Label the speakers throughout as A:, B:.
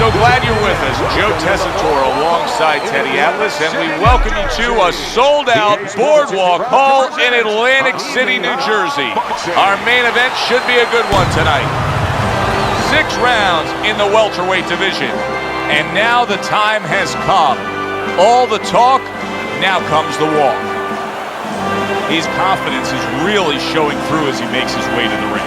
A: so glad you're with us. Joe Tessitore alongside Teddy Atlas, and we welcome you to a sold-out Boardwalk Hall in Atlantic City, New Jersey. Our main event should be a good one tonight. 6 rounds in the welterweight division, and now the time has come. All the talk, now comes the walk. His confidence is really showing through as he makes his way to the ring.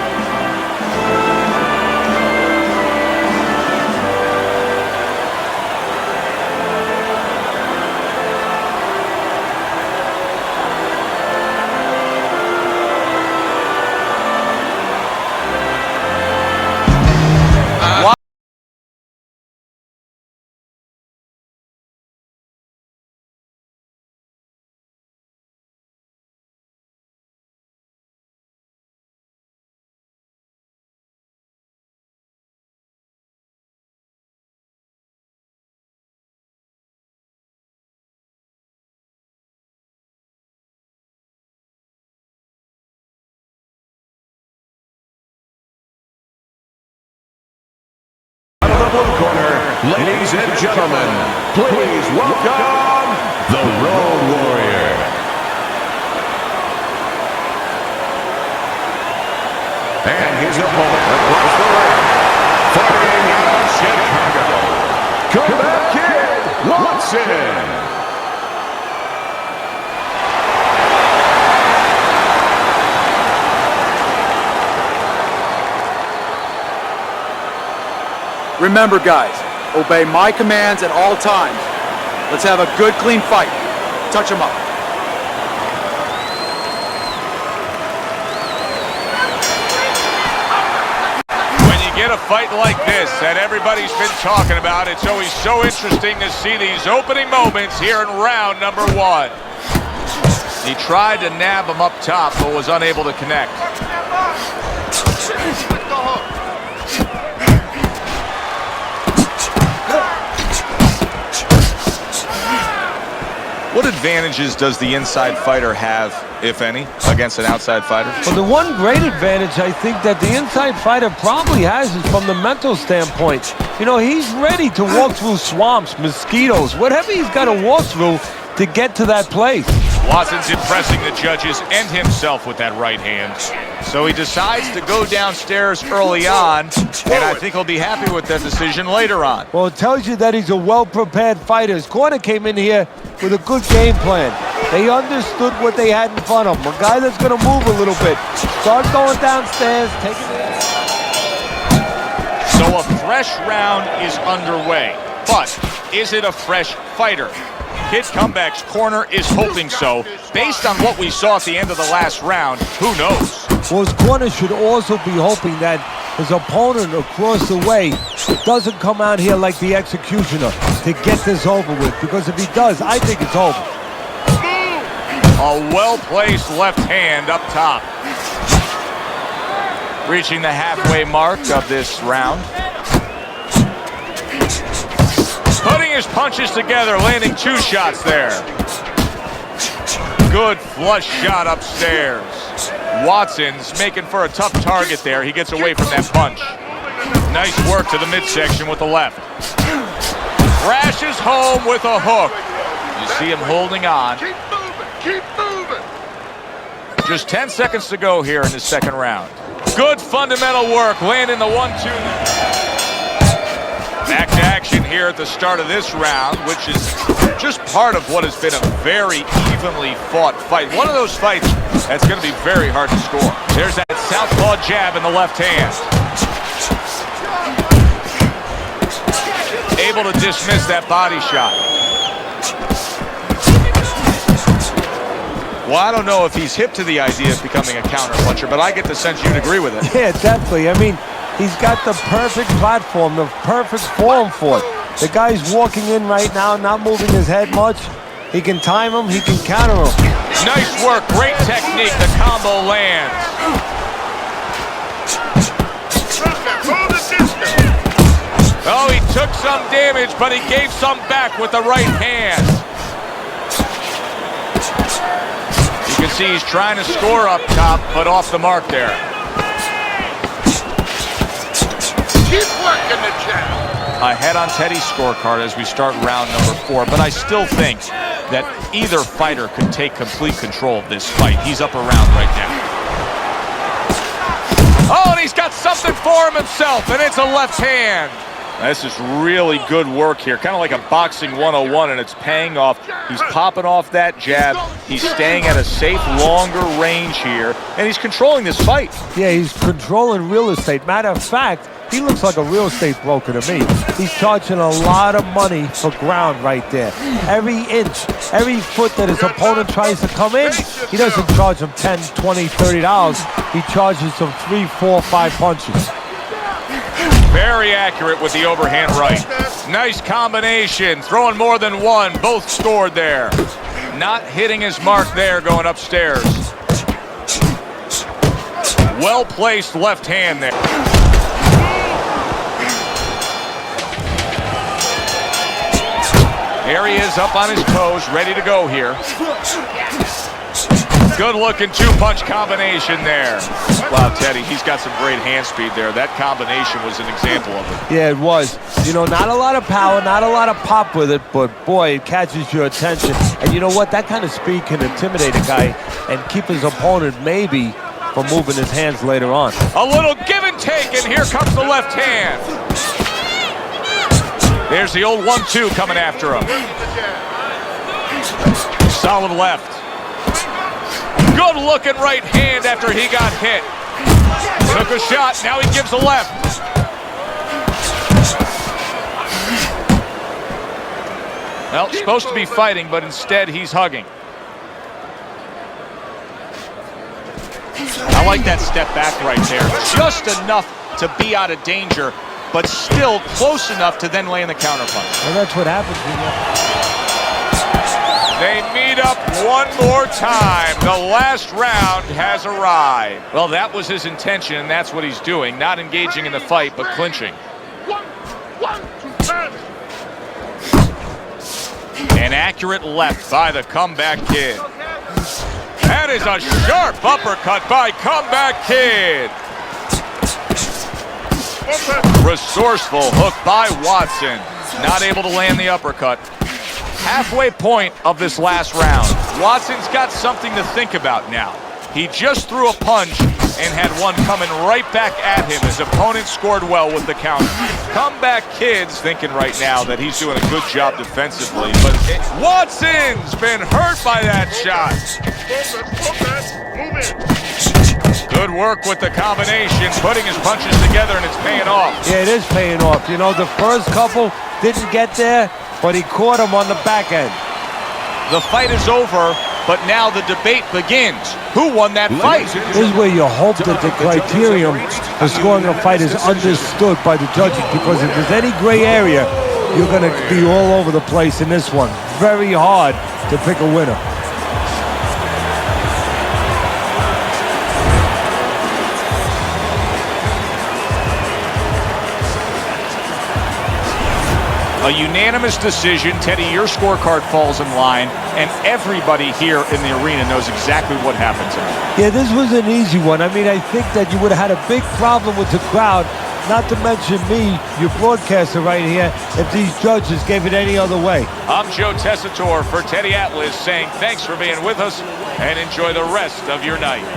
B: Blue corner, ladies and gentlemen, please welcome the Road Warrior. And his opponent across the ring, fighting out of Chicago, Comeback Kid Watson.
C: Remember, guys, obey my commands at all times. Let's have a good, clean fight. Touch him up.
A: When you get a fight like this that everybody's been talking about, it's always so interesting to see these opening moments here in round number 1. He tried to nab him up top, but was unable to connect. What advantages does the inside fighter have, if any, against an outside fighter?
D: Well, the one great advantage I think that the inside fighter probably has is from the mental standpoint. You know, he's ready to walk through swamps, mosquitoes, whatever he's got to walk through to get to that place.
A: Watson's impressing the judges and himself with that right hand. So he decides to go downstairs early on, and I think he'll be happy with that decision later on.
D: Well, it tells you that he's a well-prepared fighter. His corner came in here with a good game plan. They understood what they had in front of him. A guy that's going to move a little bit. Start going downstairs, take it.
A: So a fresh round is underway, but is it a fresh fighter? Kid Comeback's corner is hoping so. Based on what we saw at the end of the last round, who knows?
D: Well, his corner should also be hoping that his opponent across the way doesn't come out here like the executioner to get this over with, because if he does, I think it's over.
A: A well-placed left hand up top. Reaching the halfway mark of this round. Putting his punches together, landing 2 shots there. Good flush shot upstairs. Watson's making for a tough target there. He gets away from that punch. Nice work to the midsection with the left. Crashes home with a hook. You see him holding on.
B: Keep moving.
A: Just 10 seconds to go here in the second round. Good fundamental work, landing the 1-2. Back to action here at the start of this round, which is just part of what has been a very evenly fought fight. One of those fights that's going to be very hard to score. There's that southpaw jab in the left hand. Able to dismiss that body shot. Well, I don't know if he's hip to the idea of becoming a counter-puncher, but I get the sense you'd agree with it.
D: Yeah, definitely. I mean, he's got the perfect platform, the perfect form for it. The guy's walking in right now, not moving his head much. He can time him, he can counter him.
A: Nice work, great technique, the combo lands. Oh, he took some damage, but he gave some back with the right hand. You can see he's trying to score up top, but off the mark there.
B: Keep working the jab.
A: ahead on Teddy's scorecard as we start round number 4, but I still think that either fighter could take complete control of this fight. He's up around right now. Oh, and he's got something for himself, and it's a left hand. This is really good work here, kind of like a boxing 101, and it's paying off. He's popping off that jab. He's staying at a safe, longer range here, and he's controlling this fight.
D: Yeah, he's controlling real estate. Matter of fact, he looks like a real estate broker to me. He's charging a lot of money for ground right there. Every inch, every foot that his opponent tries to come in, he doesn't charge him $10, $20, $30. He charges him 3, 4, 5 punches.
A: Very accurate with the overhand right. Nice combination, throwing more than one, both scored there. Not hitting his mark there going upstairs. Well-placed left hand there. There he is up on his toes, ready to go here. Good-looking two-punch combination there. Wow, Teddy, he's got some great hand speed there. That combination was an example of it.
D: Yeah, it was. You know, not a lot of power, not a lot of pop with it, but boy, it catches your attention. And you know what? That kind of speed can intimidate a guy and keep his opponent maybe from moving his hands later on.
A: A little give and take, and here comes the left hand. There's the old 1-2 coming after him. Solid left. Good looking right hand after he got hit. Took a shot, now he gives a left. Well, supposed to be fighting, but instead he's hugging. I like that step back right there. Just enough to be out of danger, but still close enough to then land the counterpunch.
D: Well, that's what happens when you...
A: They meet up one more time. The last round has arrived. Well, that was his intention, and that's what he's doing. Not engaging in the fight, but clinching. An accurate left by the comeback kid. That is a sharp uppercut by comeback kid. Resourceful hook by Watson. Not able to land the uppercut. Halfway point of this last round. Watson's got something to think about now. He just threw a punch and had one coming right back at him. His opponent scored well with the counter. Comeback kid's thinking right now that he's doing a good job defensively, but Watson's been hurt by that shot. Good work with the combination, putting his punches together, and it's paying off.
D: Yeah, it is paying off. You know, the first couple didn't get there, but he caught him on the back end.
A: The fight is over, but now the debate begins. Who won that fight?
D: This is where you hope that the criterion for scoring a fight is understood by the judges, because if there's any gray area, you're going to be all over the place in this one. Very hard to pick a winner.
A: A unanimous decision. Teddy, your scorecard falls in line, and everybody here in the arena knows exactly what happened tonight.
D: Yeah, this was an easy one. I mean, I think that you would have had a big problem with the crowd, not to mention me, your broadcaster right here, if these judges gave it any other way.
A: I'm Joe Tessitore for Teddy Atlas saying thanks for being with us, and enjoy the rest of your night.